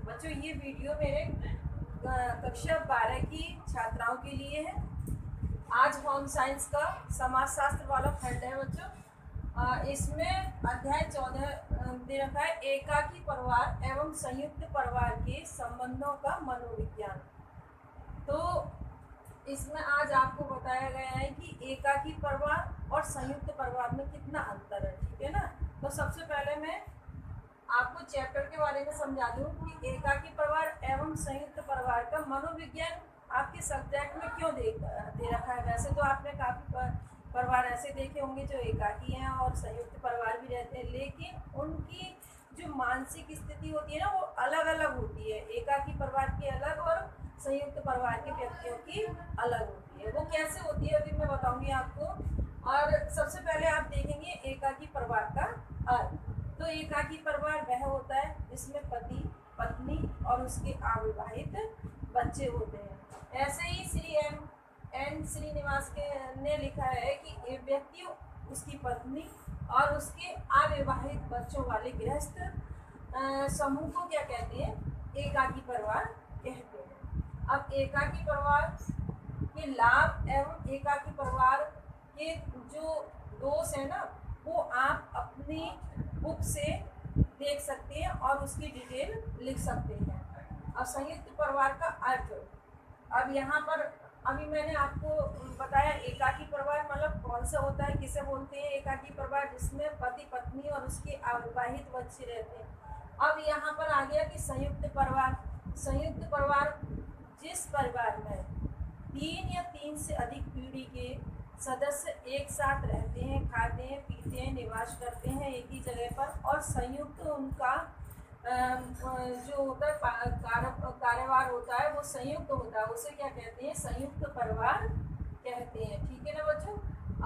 बच्चों ये वीडियो मेरे कक्षा 12 की छात्राओं के लिए है। आज होम साइंस का समाजशास्त्र वाला खंड है बच्चों। इसमें अध्याय 14 दे रखा है, एकाकी परिवार एवं संयुक्त परिवार के संबंधों का मनोविज्ञान। तो इसमें आज आपको बताया गया है कि एकाकी परिवार और संयुक्त परिवार में कितना अंतर है, ठीक है ना। तो सबसे पहले मैं आपको चैप्टर के बारे में समझा दूं कि एकाकी परिवार एवं संयुक्त परिवार का मनोविज्ञान आपके सब्जेक्ट में क्यों दे रखा है। वैसे तो आपने काफ़ी परिवार ऐसे देखे होंगे जो एकाकी हैं और संयुक्त परिवार भी रहते हैं, लेकिन उनकी जो मानसिक स्थिति होती है ना वो अलग अलग होती है। एकाकी परिवार की अलग और संयुक्त परिवार के व्यक्तियों की अलग होती है। वो कैसे होती है अभी मैं बताऊंगी आपको। और सबसे पहले आप देखेंगे एकाकी परिवार का अर्थ। तो एकाकी परिवार वह होता है जिसमें पति पत्नी और उसके अविवाहित बच्चे होते हैं। ऐसे ही श्री एन श्रीनिवास के ने लिखा है कि एक व्यक्ति उसकी पत्नी और उसके अविवाहित बच्चों वाले गृहस्थ समूह को क्या कहते हैं, एकाकी परिवार कहते हैं। अब एकाकी परिवार के लाभ एवं एकाकी परिवार के जो दोष है ना वो आप अपनी बुक से देख सकते हैं और उसकी डिटेल लिख सकते हैं। अब संयुक्त परिवार का अर्थ, अब यहाँ पर अभी मैंने आपको बताया एकाकी परिवार मतलब कौन सा होता है, किसे बोलते हैं एकाकी परिवार, जिसमें पति पत्नी और उसके अविवाहित बच्चे रहते हैं। अब यहाँ पर आ गया कि संयुक्त परिवार। संयुक्त परिवार जिस परिवार में 3 या 3 से अधिक पीढ़ी के सदस्य एक साथ रहते हैं, खाते हैं, पीते हैं, निवास करते हैं एक ही जगह पर, और संयुक्त उनका जो होता है कार्यभार होता है वो संयुक्त होता है, उसे क्या कहते हैं, संयुक्त परिवार कहते हैं। ठीक है ना बच्चों।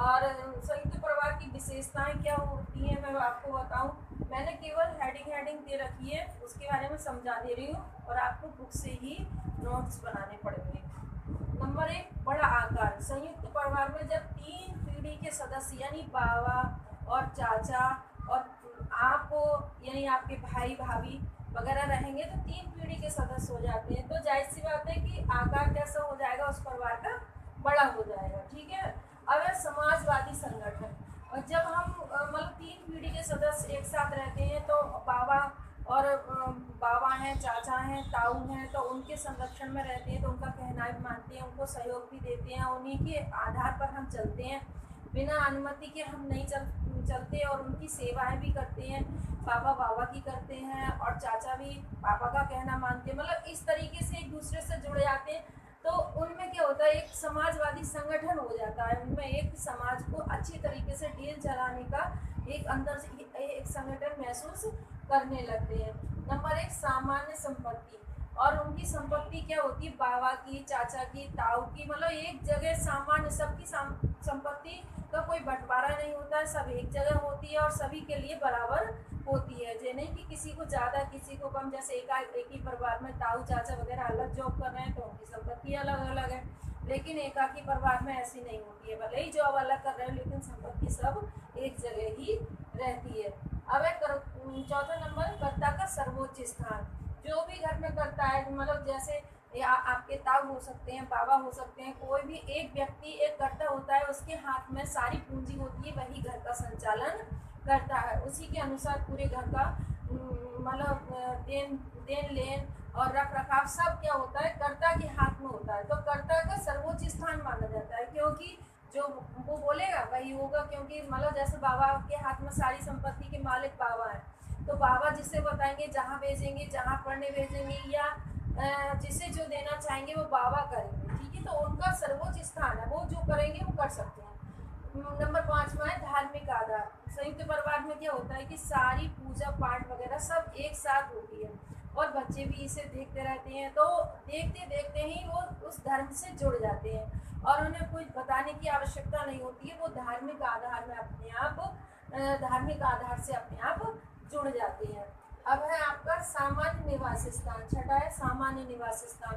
और संयुक्त परिवार की विशेषताएं क्या होती हैं मैं आपको बताऊं। मैंने केवल हेडिंग दे रखी है, उसके बारे में समझा दे रही हूँ और आपको बुक से ही नोट्स बनाने पड़ेंगे। नंबर 1, बड़ा आकार। संयुक्त परिवार में जब 3 पीढ़ी के सदस्य यानी बाबा और चाचा और आप यानी आपके भाई भाभी वगैरह रहेंगे तो 3 पीढ़ी के सदस्य हो जाते हैं। तो जाहिर सी बात है कि आकार कैसा हो जाएगा, उस परिवार का बड़ा हो जाएगा। ठीक है। अब है समाजवादी संगठन। और जब हम मतलब 3 पीढ़ी के सदस्य एक साथ रहते हैं तो बाबा और बाबा हैं, चाचा हैं, ताऊ हैं, तो उनके संरक्षण में रहते हैं, तो उनका कहना भी मानते हैं, उनको सहयोग भी देते हैं, उन्हीं के आधार पर हम चलते हैं, बिना अनुमति के हम नहीं चलते और उनकी सेवाएं भी करते हैं। पापा बाबा की करते हैं और चाचा भी पापा का कहना मानते हैं। मतलब इस तरीके से एक दूसरे से जुड़े जाते हैं। तो उनमें क्या होता है, एक समाजवादी संगठन हो जाता है। उनमें एक समाज को अच्छी तरीके से डील चलाने का एक अंदर से एक संगठन महसूस करने लगते हैं। नंबर 1, सामान्य संपत्ति। और उनकी संपत्ति क्या होती है, बाबा की, चाचा की, ताऊ की, मतलब एक जगह सामान्य सबकी संपत्ति का कोई बंटवारा नहीं होता है, सब एक जगह होती है और सभी के लिए बराबर होती है। ये नहीं कि किसी को ज़्यादा किसी को कम। जैसे एक ही परिवार में ताऊ चाचा वगैरह अलग जॉब कर रहे हैं तो उनकी संपत्ति अलग अलग है, लेकिन एकाकी परिवार में ऐसी नहीं होती है। भले ही जॉब अलग कर रहे हैं लेकिन संपत्ति सब एक जगह ही रहती है। अब है चौथा नंबर, कर्ता का सर्वोच्च स्थान। जो भी घर में करता है, मतलब जैसे आपके ताऊ हो सकते हैं, बाबा हो सकते हैं, कोई भी एक व्यक्ति एक कर्ता होता है, उसके हाथ में सारी पूंजी होती है, वही घर का संचालन करता है। उसी के अनुसार पूरे घर का मतलब देन लेन और रख रखाव सब क्या होता है, कर्ता के हाथ में होता है। तो कर्ता का सर्वोच्च स्थान माना जाता है, क्योंकि जो वो बोलेगा वही होगा। क्योंकि मतलब जैसे बाबा के हाथ में सारी संपत्ति के मालिक बाबा हैं, तो बाबा जिसे बताएंगे, जहाँ भेजेंगे, जहाँ पढ़ने भेजेंगे या जिसे जो देना चाहेंगे वो बाबा करेंगे। ठीक है। तो उनका सर्वोच्च स्थान है, वो जो करेंगे वो कर सकते हैं। नंबर 5 में है धार्मिक आधार। संयुक्त परिवार में क्या होता है कि सारी पूजा पाठ वगैरह सब एक साथ होती है और बच्चे भी इसे देखते रहते हैं, तो देखते देखते ही वो उस धर्म से जुड़ जाते हैं और उन्हें कुछ बताने की आवश्यकता नहीं होती है। वो धार्मिक आधार में अपने आप धार्मिक आधार से अपने आप जुड़ जाते हैं। अब है आपका सामान्य निवास स्थान। छठा है सामान्य निवास स्थान।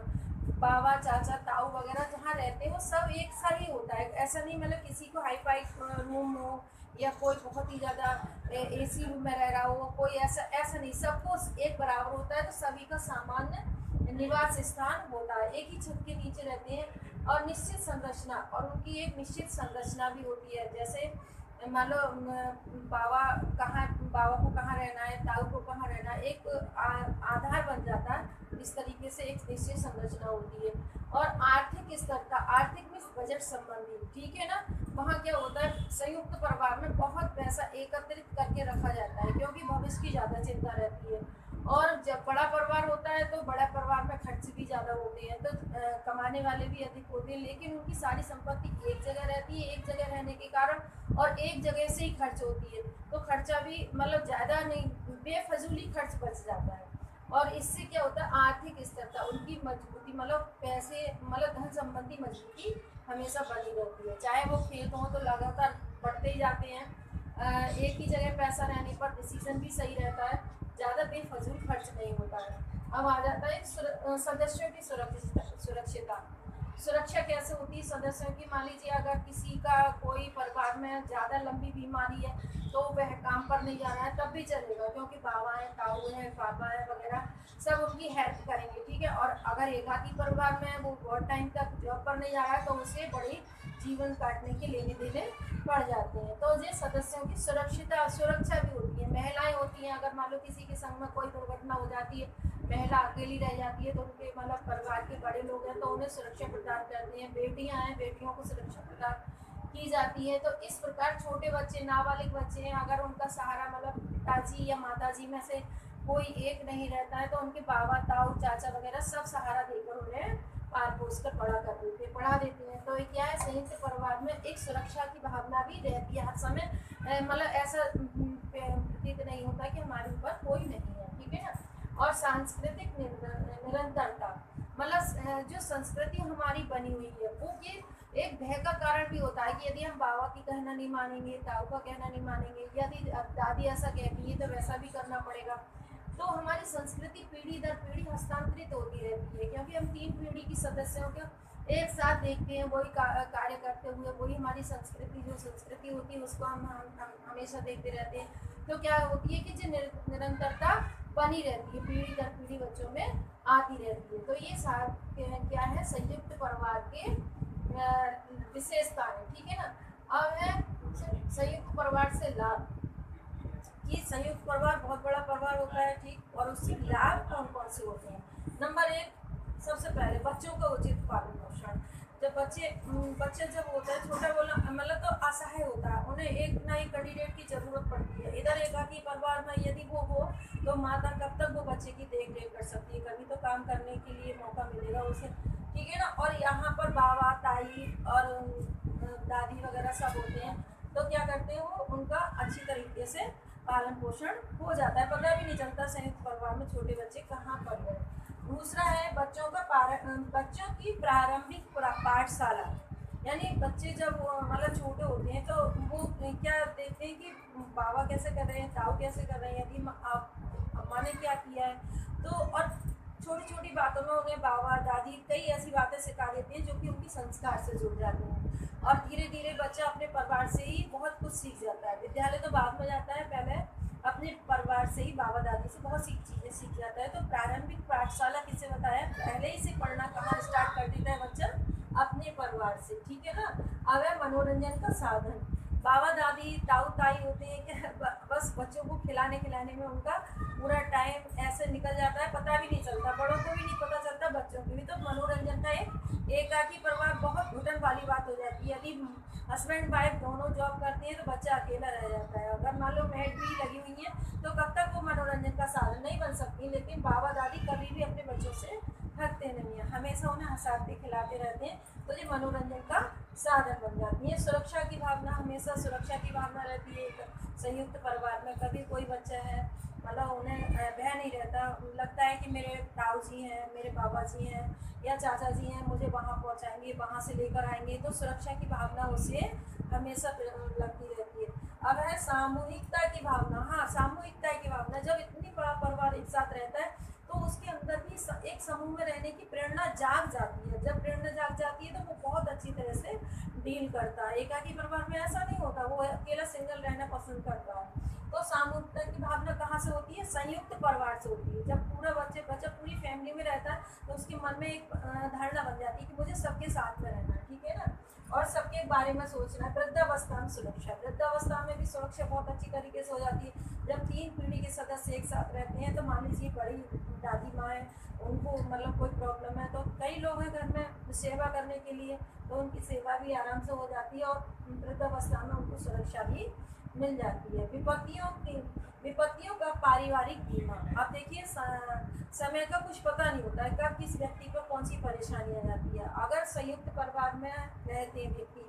बाबा चाचा ताऊ वगैरह जहाँ रहते हो सब एक सा ही होता है। ऐसा नहीं मतलब किसी को हाई फाई रूम हो या कोई बहुत ही ज़्यादा एसी रूम में रह रहा हो, कोई ऐसा ऐसा नहीं, सबको एक बराबर होता है। तो सभी का सामान्य निवास स्थान होता है, एक ही छत के नीचे रहते हैं। और निश्चित संरचना, और उनकी एक निश्चित संरचना भी होती है। जैसे मान लो बाबा को कहाँ रहना है, ताऊ को कहाँ रहना है, एक आधार बन जाता है। इस तरीके से एक निश्चित संरचना होती है। और आर्थिक स्थिरता, आर्थिक में बजट संबंधी, ठीक है ना। वहाँ क्या होता है, संयुक्त परिवार में बहुत पैसा एकत्रित करके रखा जाता है क्योंकि भविष्य की ज़्यादा चिंता रहती है। और जब बड़ा परिवार होता है तो बड़ा परिवार में खर्च भी ज़्यादा होते हैं, तो कमाने वाले भी अधिक होते हैं, लेकिन उनकी सारी संपत्ति एक जगह रहती है, एक जगह रहने के कारण, और एक जगह से ही खर्च होती है। तो खर्चा भी मतलब ज़्यादा नहीं, बेफजूली खर्च बच जाता है। और इससे क्या होता है, आर्थिक स्थिरता, उनकी मजबूती, मतलब पैसे मतलब धन संबंधी मजबूती हमेशा बनी रहती है। चाहे वो खेत हों तो लगातार बढ़ते ही जाते हैं। एक ही जगह पैसा रहने पर डिसीजन भी सही रहता है, ज़्यादा बेफजूल खर्च नहीं होता है। अब आ जाता है सदस्यों की सुरक्षिता। सुरक्षा कैसे होती है सदस्यों की, मान लीजिए अगर किसी का कोई परिवार में ज़्यादा लंबी बीमारी है तो वह काम पर नहीं जा रहा है तब भी चलेगा, क्योंकि बाबा है, ताऊ है, पापा है वगैरह सब उनकी हेल्प करेंगे, ठीक है। और अगर एकाकी परिवार में वो बहुत टाइम तक जॉब पर नहीं जा रहा है तो उसे बड़ी जीवन काटने के लेने देने पड़ जाते हैं। तो ये सदस्यों की सुरक्षा भी होती है। महिलाएं होती हैं, अगर मान लो किसी के संग में कोई दुर्घटना हो जाती है, महिला अकेली रह जाती है, तो उनके मतलब परिवार के बड़े लोग हैं तो उन्हें सुरक्षा प्रदान करते हैं। बेटियां हैं, बेटियों को सुरक्षा प्रदान की जाती है। तो इस प्रकार छोटे बच्चे, नाबालिग बच्चे हैं, अगर उनका सहारा मतलब पिताजी या माताजी में से कोई एक नहीं रहता है तो उनके बाबा, ताऊ, चाचा वगैरह सब सहारा देकर उन्हें पाल पोस कर पढ़ा देते हैं। तो क्या है, संयुक्त परिवार में एक सुरक्षा की भावना भी रहती है हर समय। मतलब ऐसा प्रतीत नहीं होता कि हमारे ऊपर कोई नहीं है, ठीक है ना। और सांस्कृतिक निरंतरता, मतलब जो संस्कृति हमारी बनी हुई है वो ये एक भय का कारण भी होता है कि यदि हम बाबा की कहना नहीं मानेंगे, ताऊ का कहना नहीं मानेंगे, यदि दादी ऐसा कहती है तो वैसा भी करना पड़ेगा। तो हमारी संस्कृति पीढ़ी दर पीढ़ी हस्तांतरित होती रहती है, क्योंकि हम 3 पीढ़ी की सदस्यों को एक साथ देखते हैं, वही कार्य करते हुए, वही हमारी संस्कृति जो संस्कृति होती है उसको हम हमेशा देखते रहते हैं। तो क्या होती है कि जो निरंतरता बनी रहती है, पीढ़ी दर पीढ़ी बच्चों में आती रहती है। तो ये क्या है, संयुक्त परिवार के विशेषता है, ठीक है ना। अब है संयुक्त परिवार से लाभ, कि संयुक्त परिवार बहुत बड़ा परिवार होता है, ठीक, और उससे लाभ कौन कौन से होते हैं। नंबर 1, सबसे पहले बच्चों का उचित पालन पोषण। जब बच्चे जब होता है छोटा, बोला मतलब तो असहाय होता है, उन्हें एक ना एक कैंडिडेट की जरूरत पड़ती है। इधर एकाकी परिवार में यदि वो हो तो माता कब तक वो बच्चे की देख रेख कर सकती है, कभी तो काम करने के लिए मौका मिलेगा उसे, ठीक है ना। और यहाँ पर बाबा, ताई और दादी वगैरह सब होते हैं, तो क्या करते हैं वो उनका अच्छी तरीके से पालन पोषण हो जाता है, पता भी नहीं चलता संयुक्त परिवार में छोटे बच्चे कहाँ पर गए। दूसरा है बच्चों की प्रारंभिक पाठशाला, यानी बच्चे जब मतलब छोटे होते हैं तो वो क्या देखते हैं कि बाबा कैसे कर रहे हैं, ताऊ कैसे कर रहे हैं, यदि अम्मा ने क्या किया है, तो और छोटी छोटी बातों में उन्हें बाबा, दादी कई ऐसी बातें सिखा देते हैं जो कि उनकी संस्कार से जुड़ जाते हैं। और धीरे धीरे बच्चा अपने परिवार से ही बहुत कुछ सीख जाता है। विद्यालय तो बाद में जाता है, पहले अपने परिवार से ही, बाबा दादी से बहुत सी चीज़ें सीख जाता है। तो प्रारंभिक पाठशाला किसे बताया, पहले ही से पढ़ना कहाँ स्टार्ट कर देता है बच्चा, अपने परिवार से, ठीक है ना। अब है मनोरंजन का साधन। बाबा दादी, ताऊ ताई होते हैं कि बस बच्चों को खिलाने में उनका पूरा टाइम ऐसे निकल जाता है, पता भी नहीं चलता, बड़ों को भी नहीं पता चलता, बच्चों को भी। तो मनोरंजन का एकाकी परिवार बहुत घुटन वाली बात हो जाती है। यदि हस्बैंड वाइफ दोनों जॉब करती हैं तो बच्चा अकेला रह जाता है। अगर मान लो मेड भी लगी हुई है तो कब तक वो मनोरंजन का साधन नहीं बन सकती। लेकिन बाबा दादी कभी भी अपने बच्चों से थकते नहीं हैं, हमेशा उन्हें हंसाते खिलाते रहते हैं, तो ये मनोरंजन का साधन बन जाती है। सुरक्षा की भावना, हमेशा सुरक्षा की भावना रहती है संयुक्त परिवार में। कभी कोई बच्चा है मतलब उन्हें भय नहीं रहता, लगता है कि मेरे ताऊ जी हैं, मेरे बाबा जी हैं या चाचा जी हैं, मुझे वहाँ पहुँचाएंगे, वहाँ से लेकर आएंगे, तो सुरक्षा की भावना उसे हमेशा लगती रहती है। अब है सामूहिकता की भावना। हाँ, सामूहिकता की भावना, जब इतनी बड़ा परिवार एक साथ रहता है तो उसके अंदर भी एक समूह में रहने की प्रेरणा जाग जाती है, जब प्रेरणा जाग जाती है तो वो बहुत अच्छी तरह से डील करता है। एकाकी परिवार में ऐसा नहीं होता, वो अकेला सिंगल रहना पसंद करता है। तो सामूहिकता की भावना कहाँ से होती है? संयुक्त परिवार से होती है। जब पूरा बच्चा पूरी फैमिली में रहता है तो उसके मन में एक धारणा बन जाती है कि मुझे सबके साथ में रहना है, ठीक है ना, और सबके बारे में सोचना है। वृद्धावस्था में सुरक्षा, वृद्धावस्था में भी सुरक्षा बहुत अच्छी तरीके से हो जाती है। जब 3 पीढ़ी के सदस्य एक साथ रहते हैं, तो मान लीजिए बड़ी दादी माँ है, उनको मतलब कोई प्रॉब्लम है तो कई लोग हैं घर में सेवा करने के लिए, तो उनकी सेवा भी आराम से हो जाती है और वृद्धावस्था में उनको सुरक्षा भी मिल जाती है। विपत्तियों का पारिवारिक बीमा। अब देखिए समय का कुछ पता नहीं होता है कब किस व्यक्ति पर कौन सी परेशानी आ जाती है। अगर संयुक्त परिवार में रहते हैं व्यक्ति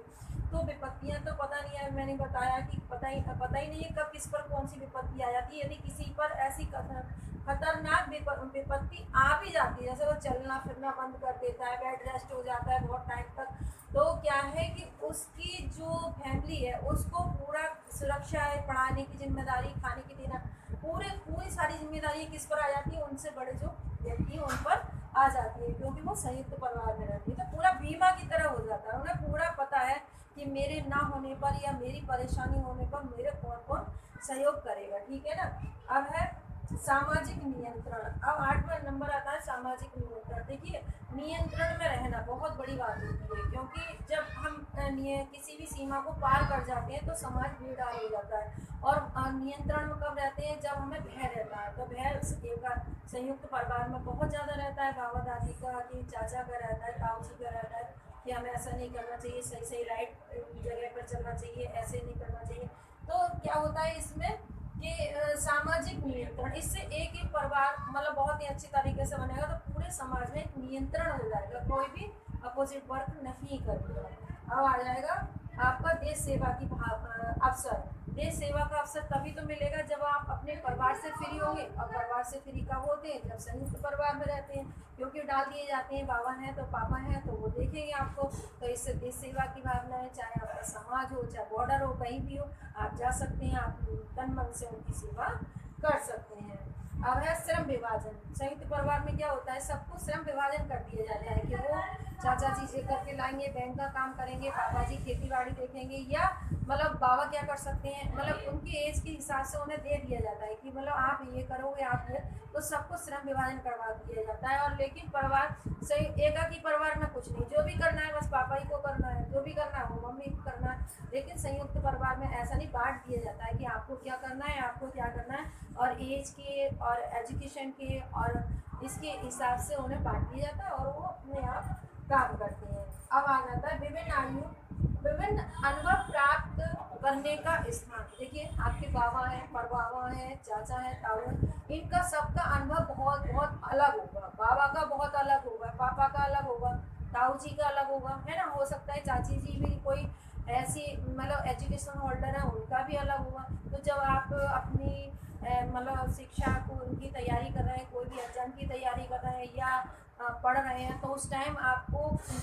तो विपत्तियां तो पता नहीं है, मैंने बताया कि पता ही नहीं है कब किस पर कौन सी विपत्ति आ जाती है। यदि किसी पर ऐसी खतरनाक विपत्ति आ भी जाती है, जैसे वो चलना फिरना बंद कर देता है, बेड रेस्ट हो जाता है बहुत टाइम तक, तो क्या है कि उसकी जो फैमिली है उसको पूरा सुरक्षा है, पढ़ाने की जिम्मेदारी, खाने की देना, पूरी सारी जिम्मेदारी किस पर आ जाती है? उनसे बड़े जो व्यक्ति हैं उन पर आ जाती है, क्योंकि वो संयुक्त परिवार में रहती है। तो पूरा बीमा की तरह हो जाता है, उन्हें पूरा पता है कि मेरे ना होने पर या मेरी परेशानी होने पर मेरे कौन कौन सहयोग करेगा, ठीक है ना। अब है सामाजिक नियंत्रण। अब 8वां नंबर आता है सामाजिक नियंत्रण। देखिए नियंत्रण में रहना बहुत बड़ी बात होती है, क्योंकि जब हम किसी भी सीमा को पार कर जाते हैं तो समाज बेदार हो जाता है। और नियंत्रण में कब रहते हैं? जब हमें भय रहता है। तो भय संयुक्त परिवार में बहुत ज़्यादा रहता है, बाबा दादी का, कि चाचा का रहता है, ताऊ जी का रहता है कि हमें ऐसा नहीं करना चाहिए, सही राइट जगह पर चलना चाहिए, ऐसे नहीं करना चाहिए। तो क्या होता है इसमें कि सामाजिक नियंत्रण, इससे एक परिवार मतलब बहुत ही अच्छी तरीके से बनेगा, तो पूरे समाज में एक नियंत्रण हो जाएगा, कोई भी अपोजिट वर्क नहीं करेगा। अब आ जाएगा आपका देश सेवा की अवसर। देश सेवा का अवसर तभी तो मिलेगा जब आप अपने परिवार से फ्री होंगे, और परिवार से फ्री कब होते हैं? जब संयुक्त परिवार में रहते हैं, क्योंकि डाल दिए जाते हैं, बाबा हैं तो पापा हैं तो वो देखेंगे आपको। तो इससे देश सेवा की भावना है, चाहे आपका समाज हो, चाहे बॉर्डर हो, कहीं भी हो आप जा सकते हैं, आप तन मन से उनकी सेवा कर सकते हैं। अब है श्रम विभाजन। संयुक्त परिवार में क्या होता है? सबको श्रम विभाजन कर दिया जाता है कि वो चाचा जी से करके लाएंगे, बैंक का काम करेंगे, पापा जी खेती बाड़ी देखेंगे, या मतलब बाबा क्या कर सकते हैं, मतलब उनकी एज के हिसाब से उन्हें दे दिया जाता है कि मतलब आप ये करोगे, आप ये, तो सबको श्रम विभाजन करवा दिया जाता है। और लेकिन परिवार सही एकाकी परिवार में कुछ नहीं, जो भी करना है बस पापा ही को करना है, जो भी करना है वो मम्मी को करना है। लेकिन संयुक्त परिवार में ऐसा नहीं, बांट दिया जाता है कि आपको क्या करना है, आपको क्या करना है, और एज के और एजुकेशन के और इसके हिसाब से उन्हें बांट दिया जाता है और वो अपने आप काम करते हैं। अब आ जाता है विभिन्न अनुभव प्राप्त करने का स्थान। देखिए आपके बाबा हैं, परबाबा हैं, चाचा हैं, ताऊ हैं, इनका सबका अनुभव बहुत बहुत अलग होगा। बाबा का बहुत अलग होगा, पापा का अलग होगा, ताऊ जी का अलग होगा, है ना। हो सकता है चाची जी भी कोई ऐसी मतलब एजुकेशन होल्डर है, उनका भी अलग होगा। तो जब आप अपनी मतलब शिक्षा को उनकी तैयारी कर रहे हैं, कोई भी एग्जाम की तैयारी कर रहे हैं या पढ़ रहे हैं, तो उस टाइम आपको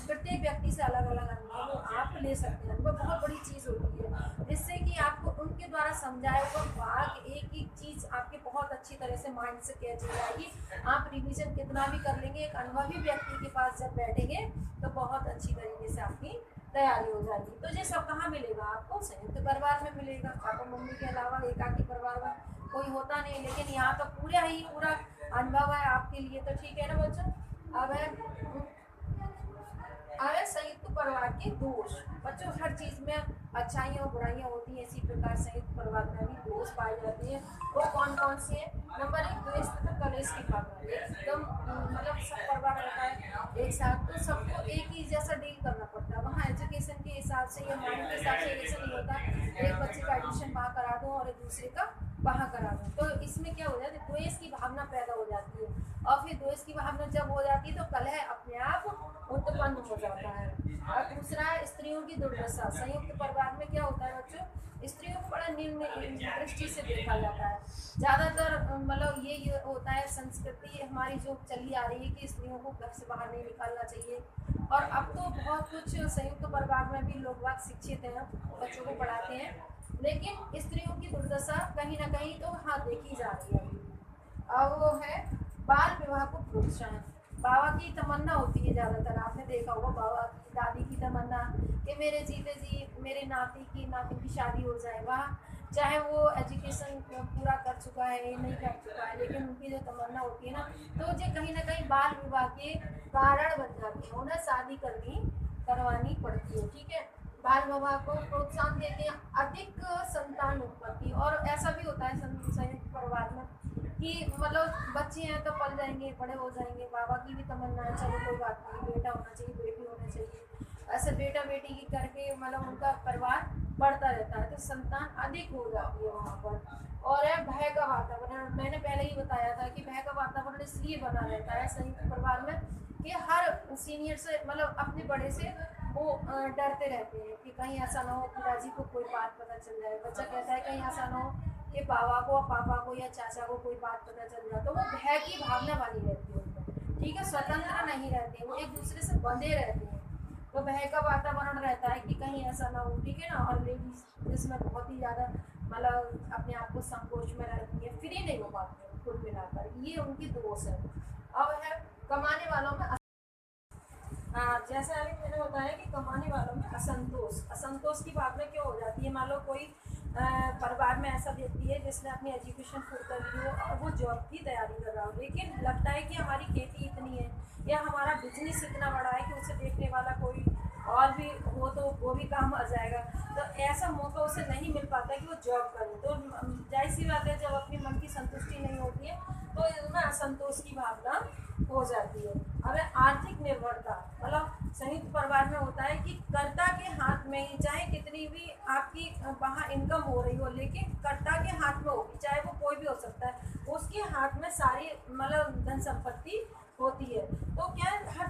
प्रत्येक व्यक्ति से अलग अलग अनुभव आप ले सकते हैं। अनुभव बहुत बड़ी चीज़ होती है, जिससे कि आपको उनके द्वारा समझाया हुआ भाग एक एक चीज़ आपके बहुत अच्छी तरह से माइंड से कैच हो जाएगी। आप रिवीजन कितना भी कर लेंगे, एक अनुभवी व्यक्ति के पास जब बैठेंगे तो बहुत अच्छी तरीके से आपकी तैयारी हो जाएगी। तो ये सब कहाँ मिलेगा? आपको संयुक्त परिवार में मिलेगा। पापा मम्मी के अलावा एकाकी परिवार में कोई होता नहीं, लेकिन यहाँ तो पूरा अनुभव है आपके लिए। तो ठीक है ना बच्चों। अब है संयुक्त परिवार के दोष। बच्चों हर चीज में अच्छाइयाँ और बुराइयाँ होती हैं, इसी प्रकार संयुक्त परिवार में भी दोष पाए जाते हैं। वो कौन कौन से हैं? नंबर 1 द्वेष तथा कलेश की भावना। एकदम मतलब सब परिवार रहता है एक साथ, तो सबको एक ही जैसा डील करना पड़ता है। वहाँ एजुकेशन के हिसाब से या माइंड के हिसाब से ऐसा नहीं होता एक बच्चे का एडमिशन वहाँ करा दो और एक दूसरे का वहाँ करा दो। तो इसमें क्या हो जाता है? द्वेष की भावना पैदा हो जाती है, और फिर द्वेष की भावना जब हो जाती है तो कलह अपने आप उत्पन्न हो जाता है। और दूसरा है स्त्रियों की दुर्दशा। संयुक्त परिवार में क्या होता है बच्चों? स्त्रियों को बड़ा निम्न दृष्टि से देखा जाता है। ज़्यादातर मतलब ये होता है, संस्कृति हमारी जो चली आ रही है कि स्त्रियों को घर से बाहर नहीं निकलना चाहिए। और अब तो बहुत कुछ संयुक्त परिवार में भी लोग बाग शिक्षित हैं, बच्चों को पढ़ाते हैं, लेकिन स्त्रियों की दुर्दशा कहीं ना कहीं तो हाँ देखी जा रही है। अब वो है बाल विवाह को प्रोत्साहन। बाबा की तमन्ना होती है ज़्यादातर, आपने देखा होगा बाबा की दादी की तमन्ना कि मेरे जीते जी मेरे नाती की शादी हो जाए। वहाँ चाहे वो एजुकेशन पूरा कर चुका है या नहीं कर चुका है, लेकिन उनकी जो तमन्ना होती है ना, तो जो कहीं ना कहीं बाल विवाह के कारण बन जाती है, उन्हें शादी करवानी पड़ती है। ठीक है, बाल विवाह को प्रोत्साहन देते हैं, अधिक संतान उत्पत्ति। और ऐसा भी होता है संयुक्त परिवार में कि मतलब बच्चे हैं तो पल जाएंगे, बड़े हो जाएंगे, बाबा की भी तमन्ना है चलो कोई बात नहीं, बेटा होना चाहिए, बेटी होना चाहिए, ऐसे बेटा बेटी की करके मतलब उनका परिवार बढ़ता रहता है, तो संतान अधिक हो जाती है वहाँ पर। और है भय का वातावरण, मैंने पहले ही बताया था कि भय का वातावरण इसलिए बना रहता है संयुक्त परिवार में कि हर सीनियर से मतलब अपने बड़े से वो डरते रहते हैं कि कहीं ऐसा ना हो पिताजी को कोई बात पता चल जाए। बच्चा कहता है कहीं ऐसा ना हो कि बाबा को, पापा को या चाचा को कोई बात पता चल जाए, तो वो भय की भावना बनी रहती है उनमें। ठीक है, स्वतंत्र नहीं रहते, वो एक दूसरे से बंधे रहते हैं, तो भय का वातावरण रहता है कि कहीं ऐसा ना हो। ठीक है ना, और लेडीज इसमें बहुत ही ज़्यादा मतलब अपने आप को संकोच में रहती है, फ्री नहीं हो पाती है कुल मिलाकर, ये उनकी दोष है। अब है कमाने वालों में हाँ, जैसे अभी मैंने बताया कि कमाने वालों में असंतोष की भावना क्यों हो जाती है। मान लो कोई परिवार में ऐसा व्यक्ति है जिसने अपनी एजुकेशन पूरी कर ली हो और वो जॉब की तैयारी कर रहा हो, लेकिन लगता है कि हमारी खेती इतनी है या हमारा बिजनेस इतना बड़ा है कि उसे देखने वाला कोई और भी हो तो वो भी काम आ जाएगा, तो ऐसा मौका उसे नहीं मिल पाता कि वो जॉब करे। तो जाहिर सी बात है, जब अपनी मन की संतुष्टि नहीं होती है तो इसमें असंतोष की भावना हो जाती है। अब आर्थिक निर्भरता, मतलब संयुक्त परिवार में होता है कि कर्ता के हाथ में ही, चाहे कितनी भी आपकी वहाँ इनकम हो रही हो, लेकिन कर्ता के हाथ में होगी, चाहे वो कोई भी हो सकता है, उसके हाथ में सारी मतलब धन संपत्ति होती है। तो क्या है, हर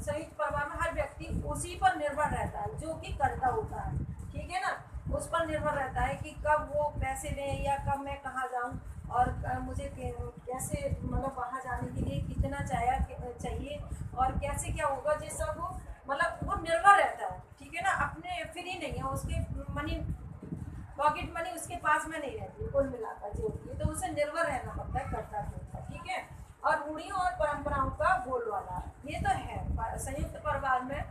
संयुक्त परिवार में हर व्यक्ति उसी पर निर्भर रहता है जो कि कर्ता होता है। ठीक है ना, उस पर निर्भर रहता है कि कब वो पैसे दें या कब मैं कहाँ जाऊँ और मुझे कैसे मतलब वहाँ जाने के लिए कितना चाहिए और कैसे क्या होगा, ये सब वो मतलब वो निर्भर रहता है। ठीक है ना, अपने फ्री नहीं है, उसके मनी पॉकेट मनी उसके पास में नहीं रहती कुल मिलाकर जो होती है, तो उसे निर्भर रहना पड़ता है कर्ता के ऊपर। ठीक है, और रूढ़ियों और परंपराओं का बोलबाला, ये तो है संयुक्त परिवार में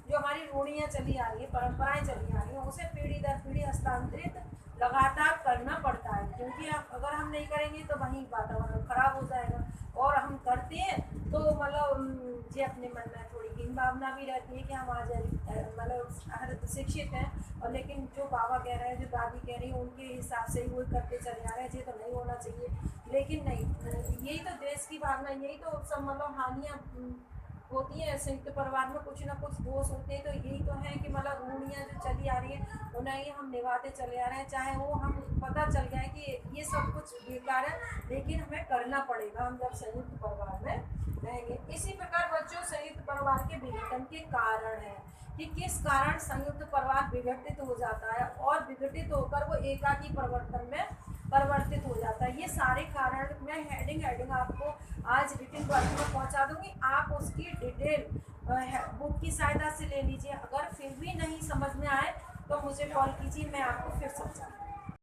जो हमारी रूढ़ियाँ चली आ रही है, परंपराएं चली आ रही हैं, उसे पीढ़ी दर पीढ़ी हस्तांतरित लगातार करना पड़ता है, क्योंकि अगर हम नहीं करेंगे तो वहीं वातावरण खराब हो जाएगा। और हम करते हैं तो मतलब ये अपने मन में थोड़ी हीन भावना भी रहती है कि हम आज मतलब शिक्षित हैं, और लेकिन जो बाबा कह रहे हैं, जो दादी कह रही है, उनके हिसाब से ही वो करते चले आ रहे हैं, ये तो नहीं होना चाहिए। लेकिन नहीं, यही तो देश की भावना, यही तो सब मतलब हानियाँ होती है संयुक्त परिवार में, कुछ ना कुछ दोष होते हैं। तो यही तो है कि मतलब रूढ़ियाँ जो चली आ रही हैं उन्हें ही हम निभाते चले आ रहे हैं, चाहे वो हम पता चल गया है कि ये सब कुछ बेकार है, लेकिन हमें करना पड़ेगा हम जब संयुक्त परिवार में रहेंगे। इसी प्रकार बच्चों, संयुक्त परिवार के विघटन के कारण है कि किस कारण संयुक्त परिवार विघटित हो जाता है और विघटित होकर वो एकाकी परिवर्तित हो जाता है। ये सारे कारण मैं हेडिंग आपको आज रिटिन वर्क में पहुंचा दूंगी, आप उसकी डिटेल बुक की सहायता से ले लीजिए। अगर फिर भी नहीं समझ में आए तो मुझे कॉल कीजिए, मैं आपको फिर समझाऊंगी।